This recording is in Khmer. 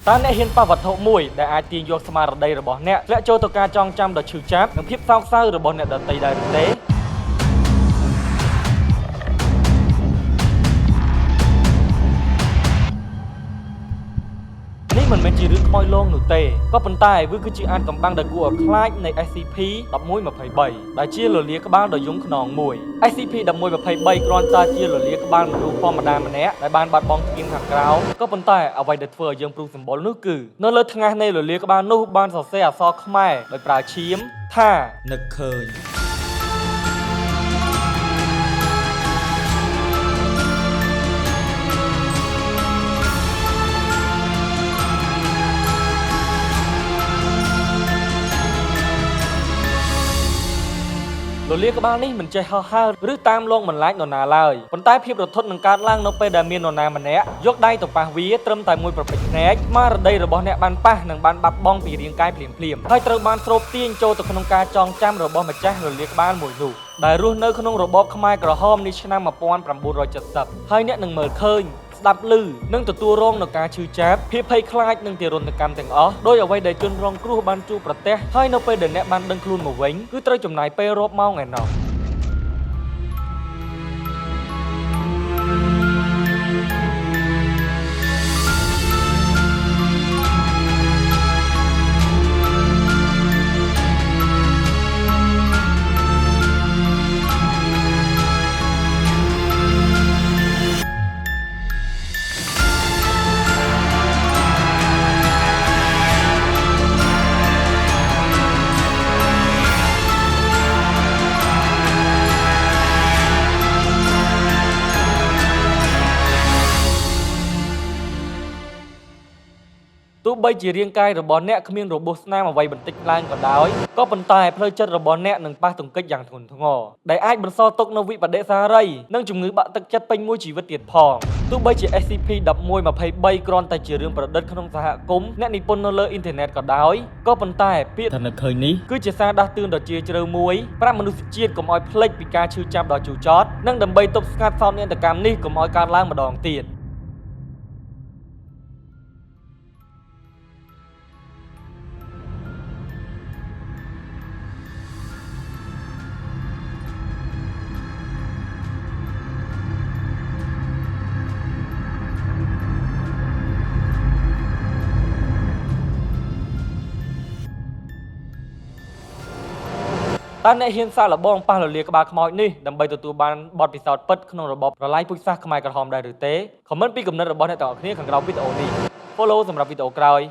តើអ្នកហ៊ានប៉ះវត្ថុមួយដែលអាចទាញយកស្មារតីរបស់អ្នកធ្លាក់ចូលទៅការចងចាំដ៏ឈឺចាប់និងភាពសោកសៅរបស់អ្នកដទៃដែរឬទេ នេះមិនមែនជារឿងខ្មោចលងនោះទេក៏ប៉ុន្តែវាគឺជាអានកំបាំងដ៏គួរឲ្យខ្លាចនៃ SCP-1123 ដែលជាលលាក្បាលដ៏យង់ខ្នងមួយ SCP-1123 គ្រាន់តែជាលលាក្បាលមនុស្សធម្មតាម្នាក់ដែលបានបាត់បង់ស្ពានខាងក្រោមក៏ប៉ុន្តែអ្វីដែលធ្វើឲ្យយើងព្រុសសម្បុរនោះគឺនៅលើថ្ងាសនៃលលាក្បាលនោះបានសរសេរអក្សរខ្មែរដោយប្រើឈាមថានឹកឃើញ លលាក្បាលនេះមិនចេះហោះហើរឬតាមលងបន្លាចនរណាឡើយប៉ុន្តែភាពរន្ធត់នឹងកើតឡើងនៅពេលដែលមាននរណាម្នាក់យកដៃទៅប៉ះវាត្រឹមតែមួយប្រពេចភ្នែកស្មារតីរបស់អ្នកបានប៉ះនិងបានបាត់បង់ពីរាងកាយភ្លាមៗហើយត្រូវបានស្រូបទាញចូលទៅក្នុងការចងចាំរបស់ម្ចាស់លលាក្បាលមួយនោះដែលរស់នៅក្នុងរបបខ្មែរក្រហមនាឆ្នាំ 1970 ហើយអ្នកនឹងមើលឃើញ ស្ដាប់ឮនិងទទួលរងនឹងការឈឺចាប់ភាពភ័យខ្លាចនិងទារុណកម្មទាំងអស់ដោយអ្វីដែលជនរងគ្រោះបានជួបប្រទះហើយនៅពេលដែលអ្នកបានដឹងខ្លួនមកវិញគឺត្រូវចំណាយពេលរាប់ម៉ោងឯណោះ ទោះបីជារាងកាយរបស់អ្នកគ្មានរបួសស្នាមអ្វីបន្តិចឡើងក៏ដោយក៏ប៉ុន្តែផ្លូវចិត្តរបស់អ្នកនឹងប៉ះទង្គិចយ៉ាងធ្ងន់ធ្ងរដែលអាចបន្សល់ទុកនូវវិបដិសារីនិងជំងឺបាក់ទឹកចិត្តពេញមួយជីវិតទៀតផងទោះបីជា SCP-1123 គ្រាន់តែជារឿងប្រឌិតក្នុងសហគមន៍អ្នកនិពន្ធនៅលើអ៊ីនធឺណិតក៏ដោយក៏ប៉ុន្តែពាក្យថានឹកឃើញនេះគឺជាសារដាស់តឿនដ៏ជ្រាលជ្រៅមួយប្រាប់មនុស្សជាតិកុំឲ្យភ្លេចពីការឈឺចាប់ដ៏ជូរចត់និងដើម្បីទប់ស្កាត់សោកនាដកម្មនេះកុំឲ្យកើតឡើងម្ដងទៀត តើអ្នកហ៊ានសាកល្បងប៉ះលលាក្បាលខ្មោចនេះដើម្បីទទួលបានបទពិសោធន៍ពិតក្នុងរបបប្រល័យពូជសាសន៍ខ្មែរក្រហមដែរឬទេ ខមមិនពីគំនិតរបស់អ្នកទាំងអស់គ្នាខាងក្រោមវីដេអូនេះ Follow សម្រាប់វីដេអូក្រោយ